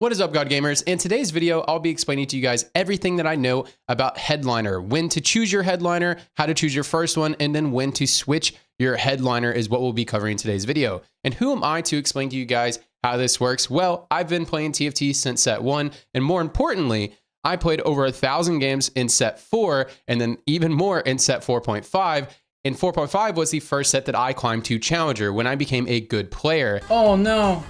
What is up, God Gamers? In today's video, I'll be explaining to you guys everything that I know about headliner, when to choose your headliner, how to choose your first one, and then when to switch your headliner is what we'll be covering in today's video. And who am I to explain to you guys how this works? Well, I've been playing TFT since set 1, and more importantly, I played over 1,000 games in set 4, and then even more in set 4.5. And 4.5 was the first set that I climbed to Challenger when I became a good player. Oh no.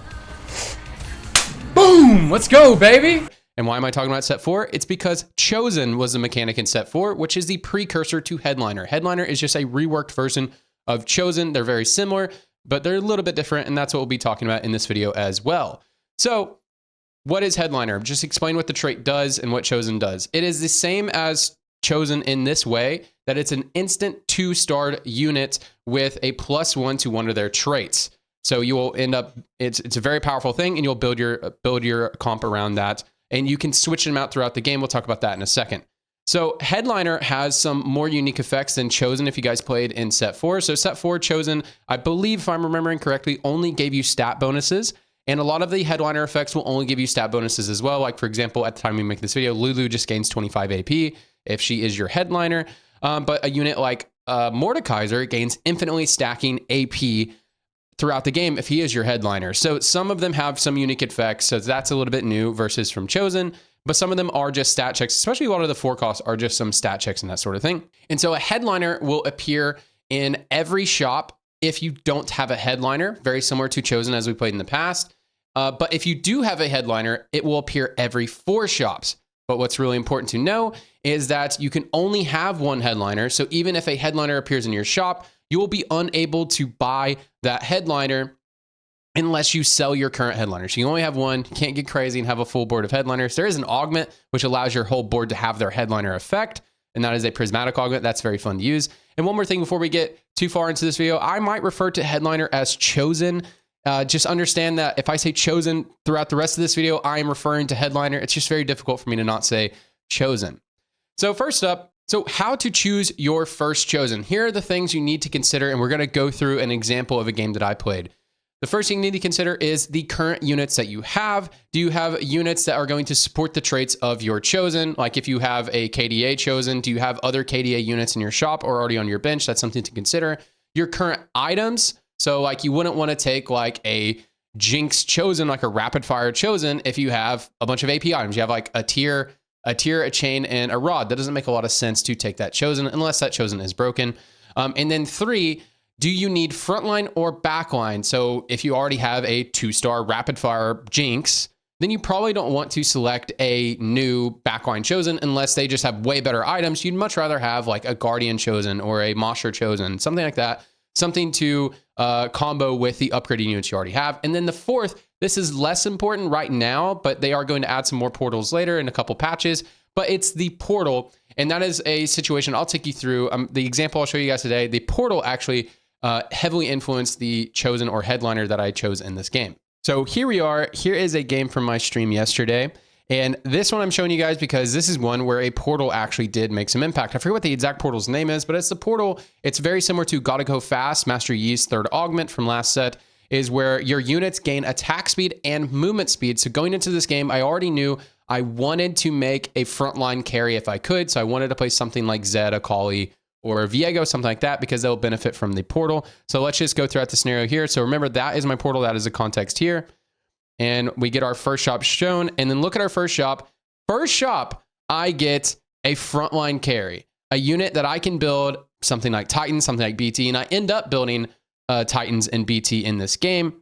Boom! Let's go, baby! And why am I talking about set 4? It's because Chosen was the mechanic in set 4, which is the precursor to Headliner. Headliner is just a reworked version of Chosen. They're very similar, but they're a little bit different, and that's what we'll be talking about in this video as well. So, what is Headliner? Just explain what the trait does and what Chosen does. It is the same as Chosen in this way, that it's an instant 2-starred unit with a +1 to one of their traits. So you will end up, it's a very powerful thing, and you'll build your comp around that, and you can switch them out throughout the game. We'll talk about that in a second. So Headliner has some more unique effects than Chosen if you guys played in set 4. So set 4 Chosen, I believe if I'm remembering correctly, only gave you stat bonuses, and a lot of the Headliner effects will only give you stat bonuses as well. Like for example, at the time we make this video, Lulu just gains 25 AP if she is your Headliner, but a unit like Mordekaiser gains infinitely stacking AP throughout the game if he is your headliner. So some of them have some unique effects, so that's a little bit new versus from Chosen, but some of them are just stat checks, especially a lot of the forecasts are just some stat checks and that sort of thing. And so a headliner will appear in every shop if you don't have a headliner, very similar to Chosen as we played in the past. But if you do have a headliner, it will appear every 4 shops. But what's really important to know is that you can only have one headliner. So even if a headliner appears in your shop, you will be unable to buy that headliner unless you sell your current headliner. So you only have one, you can't get crazy and have a full board of headliners. There is an augment which allows your whole board to have their headliner effect, and that is a prismatic augment. That's very fun to use. And one more thing before we get too far into this video, I might refer to headliner as Chosen. Just understand that if I say Chosen throughout the rest of this video, I am referring to headliner. It's just very difficult for me to not say Chosen. So first up, so how to choose your first Chosen. Here are the things you need to consider, and we're going to go through an example of a game that I played. The first thing you need to consider is the current units that you have. Do you have units that are going to support the traits of your Chosen? Like if you have a KDA Chosen, do you have other KDA units in your shop or already on your bench? That's something to consider. Your current items. So like you wouldn't want to take like a Jinx Chosen, like a rapid fire Chosen, if you have a bunch of AP items. You have like a tier, a chain, and a rod. That doesn't make a lot of sense to take that Chosen unless that Chosen is broken. And then 3, do you need frontline or backline? So if you already have a 2-star rapid fire Jinx, then you probably don't want to select a new backline Chosen unless they just have way better items. You'd much rather have like a Guardian Chosen or a Mosher Chosen, something like that. Something to combo with the upgraded units you already have. And then the 4th, this is less important right now, but they are going to add some more portals later in a couple patches, but it's the portal. And that is a situation I'll take you through. The example I'll show you guys today, the portal actually heavily influenced the Chosen or headliner that I chose in this game. So here we are. Here is a game from my stream yesterday. And this one I'm showing you guys because this is one where a portal actually did make some impact. I forget what the exact portal's name is, but it's the portal. It's very similar to Gotta Go Fast, Master Yi's 3rd augment from last set, is where your units gain attack speed and movement speed. So going into this game, I already knew I wanted to make a frontline carry if I could. So I wanted to play something like Zed, Akali, or Viego, something like that, because they'll benefit from the portal. So let's just go throughout the scenario here. So remember, that is my portal. That is the context here. And we get our first shop shown, and then look at our first shop. First shop, I get a frontline carry, a unit that I can build something like Titans, something like BT, and I end up building Titans and BT in this game.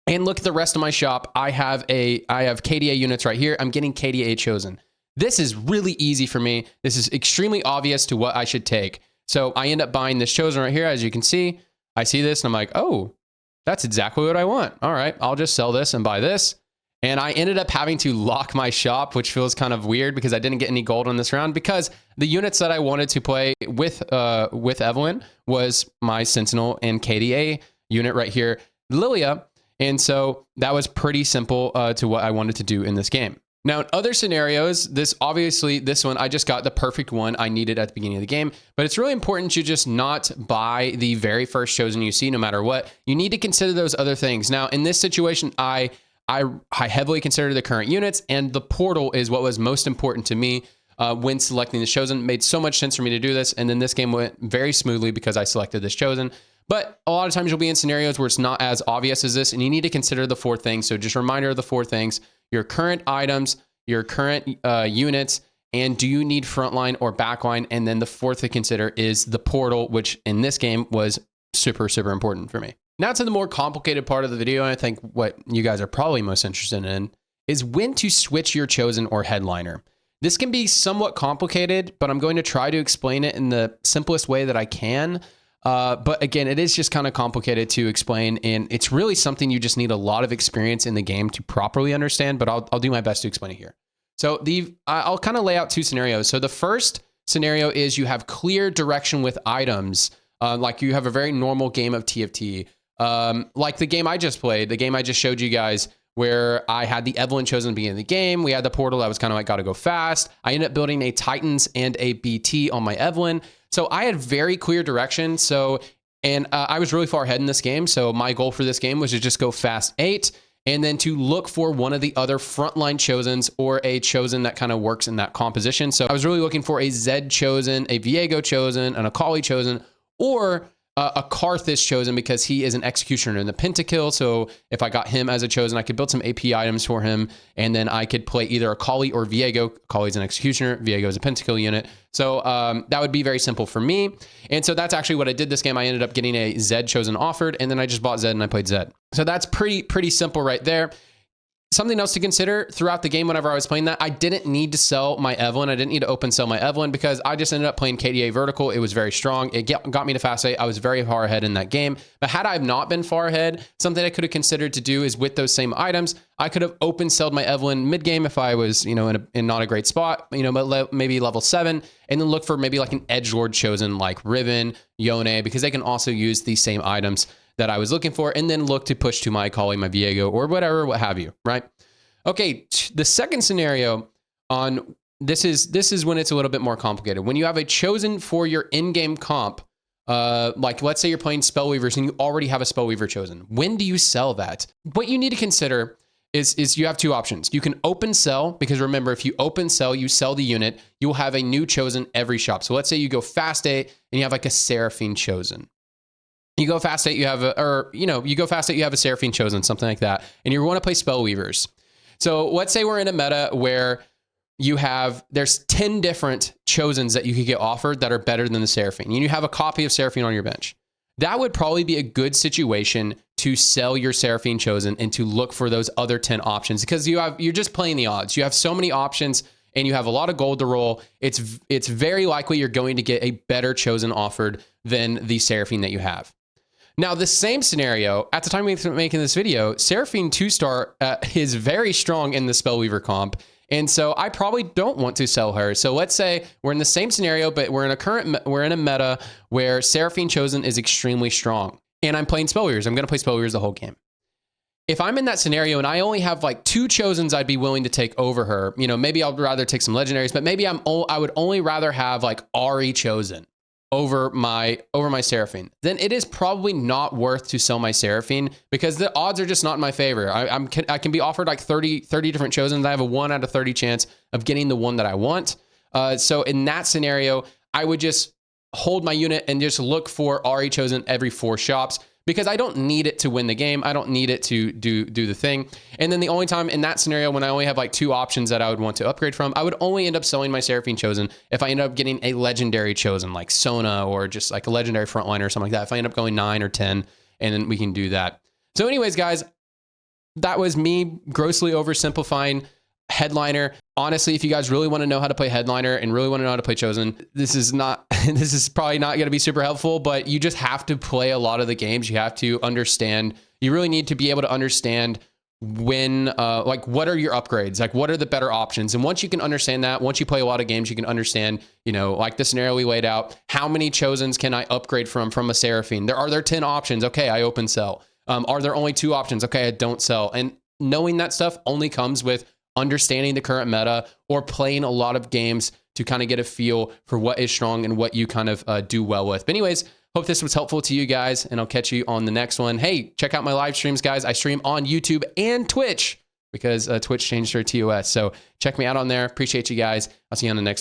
And look at the rest of my shop. I have KDA units right here. I'm getting KDA Chosen. This is really easy for me. This is extremely obvious to what I should take. So I end up buying this Chosen right here. As you can see, I see this and I'm like, oh, that's exactly what I want. All right, I'll just sell this and buy this. And I ended up having to lock my shop, which feels kind of weird because I didn't get any gold on this round because the units that I wanted to play with Evelyn was my Sentinel and KDA unit right here, Lilia. And so that was pretty simple to what I wanted to do in this game. Now, in other scenarios, this one, I just got the perfect one I needed at the beginning of the game, but it's really important to just not buy the very first Chosen you see, no matter what. You need to consider those other things. Now, in this situation, I I heavily consider the current units, and the portal is what was most important to me when selecting the chosen. It made so much sense for me to do this, and then this game went very smoothly because I selected this chosen. But a lot of times you'll be in scenarios where it's not as obvious as this, and you need to consider the 4 things. So just a reminder of the 4 things: your current items, your current units, and do you need frontline or backline? And then the 4th to consider is the portal, which in this game was super, super important for me. Now to the more complicated part of the video, and I think what you guys are probably most interested in is when to switch your chosen or headliner. This can be somewhat complicated, but I'm going to try to explain it in the simplest way that I can. But again, it is just kind of complicated to explain, and it's really something you just need a lot of experience in the game to properly understand, but I'll do my best to explain it here. So I'll kind of lay out 2 scenarios. So the first scenario is you have clear direction with items, like you have a very normal game of TFT, like the game I just played, the game I just showed you guys, where I had the Evelyn chosen at the beginning of the game. We had the portal that was kind of like, gotta go fast. I ended up building a Titans and a BT on my Evelyn. So I had very clear direction. And I was really far ahead in this game. So my goal for this game was to just go fast 8 and then to look for one of the other frontline chosens or a chosen that kind of works in that composition. So I was really looking for a Zed chosen, a Viego chosen, an Akali chosen, or a Karthus chosen because he is an executioner in the pentakill. So if I got him as a chosen, I could build some AP items for him, and then I could play either Akali or Viego. Akali's an executioner, Viego is a pentakill unit. So that would be very simple for me. And so that's actually what I did this game. I ended up getting a Zed chosen offered, and then I just bought Zed and I played Zed. So that's pretty simple right there. Something else to consider throughout the game whenever I was playing that, I didn't need to sell my Evelyn. I didn't need to open sell my Evelyn because I just ended up playing KDA vertical. It was very strong. It got me to fast 8. I was very far ahead in that game. But had I not been far ahead, something I could have considered to do is with those same items, I could have open sold my Evelyn mid game if I was, in not a great spot, but maybe level 7, and then look for maybe like an edgelord chosen like Riven, Yone, because they can also use these same items that I was looking for, and then look to push to my Akali, my Viego, or whatever, what have you, right? Okay, the second scenario on this is when it's a little bit more complicated. When you have a chosen for your in-game comp, like let's say you're playing Spellweavers and you already have a Spellweaver chosen. When do you sell that? What you need to consider is you have 2 options. You can open sell, because remember, if you open sell, you sell the unit, you will have a new chosen every shop. So let's say you go fast 8 and you have like a Seraphine chosen. You go fast 8, you have you go fast 8, you have a Seraphine chosen, something like that, and you want to play Spellweavers. So let's say we're in a meta where there's 10 different chosens that you could get offered that are better than the Seraphine, and you have a copy of Seraphine on your bench. That would probably be a good situation to sell your Seraphine chosen and to look for those other 10 options, because you're just playing the odds. You have so many options and you have a lot of gold to roll. It's very likely you're going to get a better chosen offered than the Seraphine that you have. Now, the same scenario, at the time we were making this video, Seraphine 2-star is very strong in the Spellweaver comp, and so I probably don't want to sell her. So let's say we're in the same scenario, but we're in a meta where Seraphine chosen is extremely strong, and I'm playing Spellweavers. I'm going to play Spellweavers the whole game. If I'm in that scenario and I only have like 2 chosens I'd be willing to take over her, maybe I'll rather take some legendaries, but maybe I would only rather have like Ahri chosen over my Seraphine, then it is probably not worth to sell my Seraphine, because the odds are just not in my favor. I can be offered like 30 different chosens. I have a 1 out of 30 chance of getting the one that I want. So in that scenario, I would just hold my unit and just look for Ahri chosen every 4 shops, because I don't need it to win the game. I don't need it to do the thing. And then the only time in that scenario when I only have like 2 options that I would want to upgrade from, I would only end up selling my Seraphine chosen if I end up getting a legendary chosen like Sona, or just like a legendary frontliner or something like that. If I end up going 9 or 10, and then we can do that. So anyways, guys, that was me grossly oversimplifying headliner. Honestly, if you guys really want to know how to play headliner and really want to know how to play chosen, this is probably not going to be super helpful, but you just have to play a lot of the games. You have to understand, you really need to be able to understand when, like, what are your upgrades? Like, what are the better options? And once you can understand that, once you play a lot of games, you can understand, like the scenario we laid out, how many chosens can I upgrade from a Seraphine? Are there 10 options? Okay, I open sell. Are there only 2 options? Okay, I don't sell. And knowing that stuff only comes with understanding the current meta or playing a lot of games to kind of get a feel for what is strong and what you kind of do well with. But anyways, hope this was helpful to you guys, and I'll catch you on the next one. Hey, check out my live streams, guys. I stream on YouTube and Twitch. because Twitch changed their TOS. So check me out on there. Appreciate you guys. I'll see you on the next one.